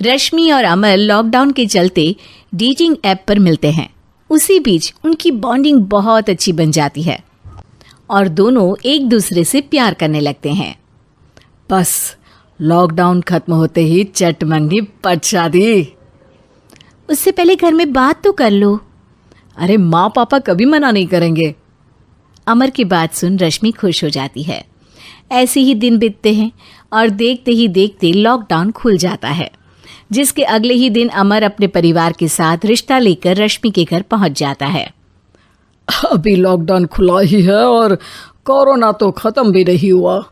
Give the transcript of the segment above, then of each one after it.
रश्मि और अमर लॉकडाउन के चलते डेटिंग ऐप पर मिलते हैं। उसी बीच उनकी बॉन्डिंग बहुत अच्छी बन जाती है और दोनों एक दूसरे से प्यार करने लगते हैं। बस लॉकडाउन खत्म होते ही चट मंगनी पट शादी। उससे पहले घर में बात तो कर लो। अरे माँ पापा कभी मना नहीं करेंगे। अमर की बात सुन रश्मि खुश हो जाती है। ऐसे ही दिन बीतते हैं और देखते ही देखते लॉकडाउन खुल जाता है, जिसके अगले ही दिन अमर अपने परिवार के साथ रिश्ता लेकर रश्मि के घर पहुंच जाता है। अभी लॉकडाउन खुला ही है और कोरोना तो ख़त्म भी नहीं हुआ,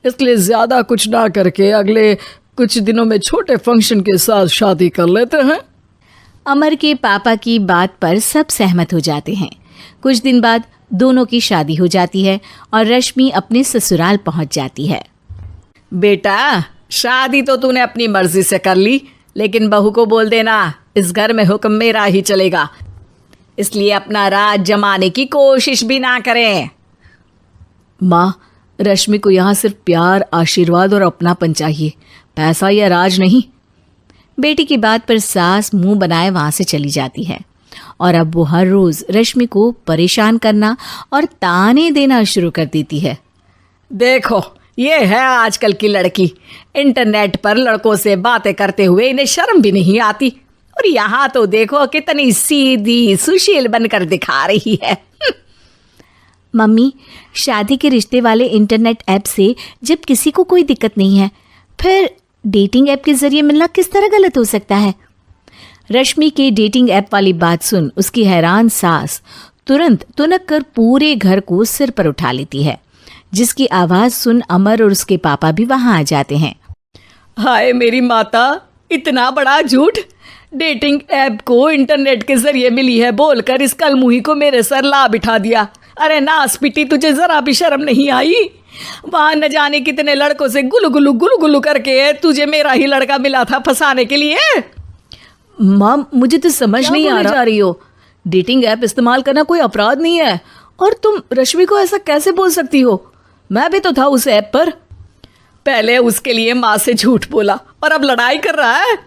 इसलिए ज़्यादा कुछ ना करके अगले कुछ दिनों में छोटे फंक्शन के साथ शादी कर लेते हैं। अमर के पापा की बात पर सब सहमत हो जाते हैं। कुछ दिन बाद दोनों की शादी हो जाती है और रश्मि अपने ससुराल पहुंच जाती है। बेटा, शादी तो तूने अपनी मर्जी से कर ली, लेकिन बहू को बोल देना इस घर में हुक्म मेरा ही चलेगा, इसलिए अपना राज जमाने की कोशिश भी ना करें। माँ, रश्मि को यहाँ सिर्फ प्यार, आशीर्वाद और अपनापन चाहिए, पैसा या राज नहीं। बेटी की बात पर सास मुंह बनाए वहां से चली जाती है और अब वो हर रोज रश्मि को परेशान करना और ताने देना शुरू कर देती है। देखो, ये है आजकल की लड़की, इंटरनेट पर लड़कों से बातें करते हुए इन्हें शर्म भी नहीं आती, और यहाँ तो देखो कितनी सीधी सुशील बनकर दिखा रही है। मम्मी, शादी के रिश्ते वाले इंटरनेट ऐप से जब किसी को कोई दिक्कत नहीं है, फिर डेटिंग ऐप के जरिए मिलना किस तरह गलत हो सकता है? रश्मि के डेटिंग ऐप वाली बात सुन उसकी हैरान सास तुरंत तुनक कर पूरे घर को सिर पर उठा लेती है, जिसकी आवाज सुन अमर और उसके पापा भी वहां आ जाते हैं। हाय मेरी माता, इतना बड़ा झूठ! डेटिंग ऐप को इंटरनेट के जरिए मिली है बोलकर इस कलमुही को मेरे सर ला बिठा दिया। अरे नास पिटी, तुझे जरा भी शर्म नहीं आई? वहां न जाने कितने लड़कों से गुलू गुलू करके तुझे मेरा ही लड़का मिला था फंसाने के लिए। माँ, मुझे तो समझ नहीं आ रही हो। डेटिंग ऐप इस्तेमाल करना कोई अपराध नहीं है, और तुम रश्मि को ऐसा कैसे बोल सकती हो? मैं भी तो था उस ऐप पर। पहले उसके लिए माँ से झूठ बोला और अब लड़ाई कर रहा है।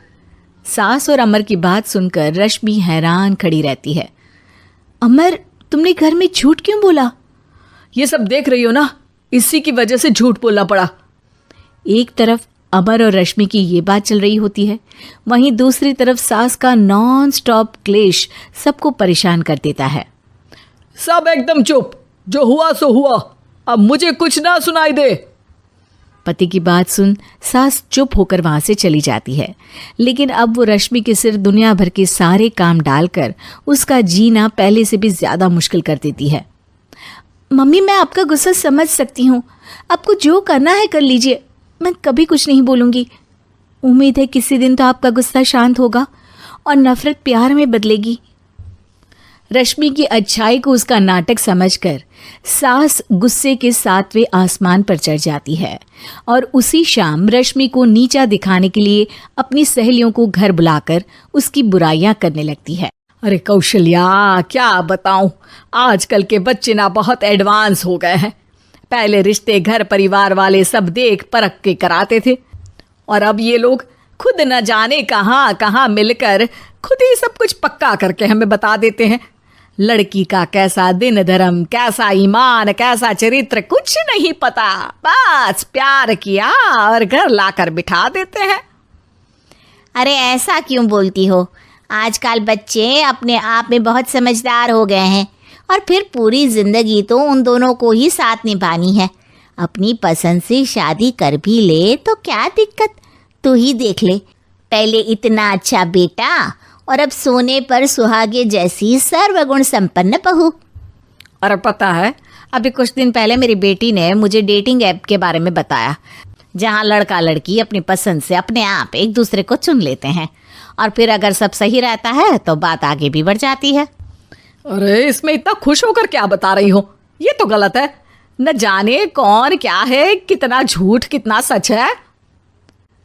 सास और अमर की बात सुनकर रश्मि हैरान खड़ी रहती है। अमर, तुमने घर में झूठ क्यों बोला? ये सब देख रही हो ना, इसी की वजह से झूठ बोलना पड़ा। एक तरफ अमर और रश्मि की ये बात चल रही होती है, वहीं दूसरी तरफ सास का नॉन स्टॉप क्लेश सबको परेशान कर देता है। सब एकदम चुप, जो हुआ सो हुआ, अब मुझे कुछ ना सुनाई दे। पति की बात सुन सास चुप होकर वहां से चली जाती है, लेकिन अब वो रश्मि के सिर दुनिया भर के सारे काम डालकर उसका जीना पहले से भी ज्यादा मुश्किल कर देती है। मम्मी, मैं आपका गुस्सा समझ सकती हूँ, आपको जो करना है कर लीजिए, मैं कभी कुछ नहीं बोलूँगी। उम्मीद है किसी दिन तो आपका गुस्सा शांत होगा और नफरत प्यार में बदलेगी। रश्मि की अच्छाई को उसका नाटक समझकर सास गुस्से के 7वें आसमान पर चढ़ जाती है और उसी शाम रश्मि को नीचा दिखाने के लिए अपनी सहेलियों को घर बुलाकर उसकी बुराइयां करने लगती है। अरे कौशल्या, क्या बताऊं, आजकल के बच्चे ना बहुत एडवांस हो गए हैं। पहले रिश्ते घर परिवार वाले सब देख परख के कराते थे, और अब ये लोग खुद न जाने कहाँ कहाँ मिलकर खुद ही सब कुछ पक्का करके हमें बता देते हैं। लड़की का कैसा दिन धर्म, कैसा ईमान, कैसा चरित्र कुछ नहीं पता, बस प्यार किया और घर लाकर बिठा देते हैं। अरे ऐसा क्यों बोलती हो? आजकल बच्चे अपने आप में बहुत समझदार हो गए हैं, और फिर पूरी जिंदगी तो उन दोनों को ही साथ निभानी है। अपनी पसंद से शादी कर भी ले तो क्या दिक्कत? तू ही देख ले, पहले इतना अच्छा बेटा और अब सोने पर सुहागे जैसी सर्वगुण संपन्न बहू। और पता है, अभी कुछ दिन पहले मेरी बेटी ने मुझे डेटिंग ऐप के बारे में बताया, जहाँ लड़का लड़की अपनी पसंद से अपने आप एक दूसरे को चुन लेते हैं, और फिर अगर सब सही रहता है तो बात आगे भी बढ़ जाती है। अरे इसमें इतना खुश होकर क्या बता रही हो? ये तो गलत है। न जाने कौन क्या है, कितना झूठ कितना सच है।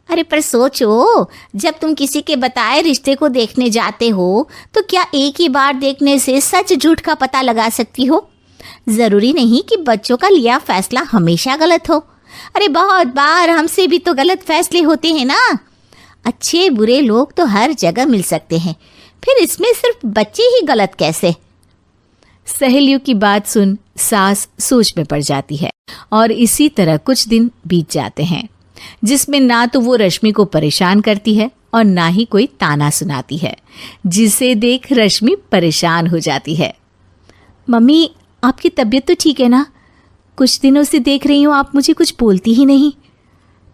अरे पर सोचो, जब तुम किसी के बताए रिश्ते को देखने जाते हो तो क्या एक ही बार देखने से सच झूठ का पता लगा सकती हो? ज़रूरी नहीं कि बच्चों का लिया फैसला हमेशा गलत हो। अरे बहुत बार हमसे भी तो गलत फैसले होते हैं ना। अच्छे बुरे लोग तो हर जगह मिल सकते हैं, फिर इसमें सिर्फ बच्चे ही गलत कैसे? सहेलियों की बात सुन सास सोच में पड़ जाती है और इसी तरह कुछ दिन बीत जाते हैं, जिसमें ना तो वो रश्मि को परेशान करती है और ना ही कोई ताना सुनाती है, जिसे देख रश्मि परेशान हो जाती है। मम्मी, आपकी तबीयत तो ठीक है ना? कुछ दिनों से देख रही हूँ आप मुझे कुछ बोलती ही नहीं।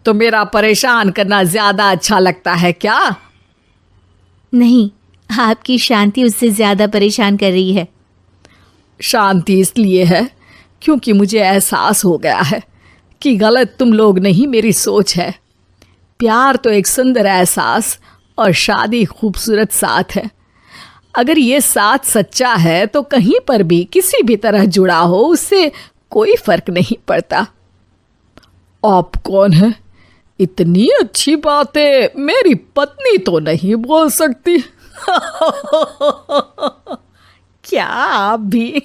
तो मेरा परेशान करना ज्यादा अच्छा लगता है क्या? नहीं, आपकी शांति उससे ज्यादा परेशान कर रही है। शांति इसलिए है क्योंकि मुझे एहसास हो गया है कि गलत तुम लोग नहीं, मेरी सोच है। प्यार तो एक सुंदर एहसास और शादी खूबसूरत साथ है। अगर ये साथ सच्चा है तो कहीं पर भी किसी भी तरह जुड़ा हो, उससे कोई फर्क नहीं पड़ता। आप कौन है? इतनी अच्छी बातें मेरी पत्नी तो नहीं बोल सकती। क्या आप भी?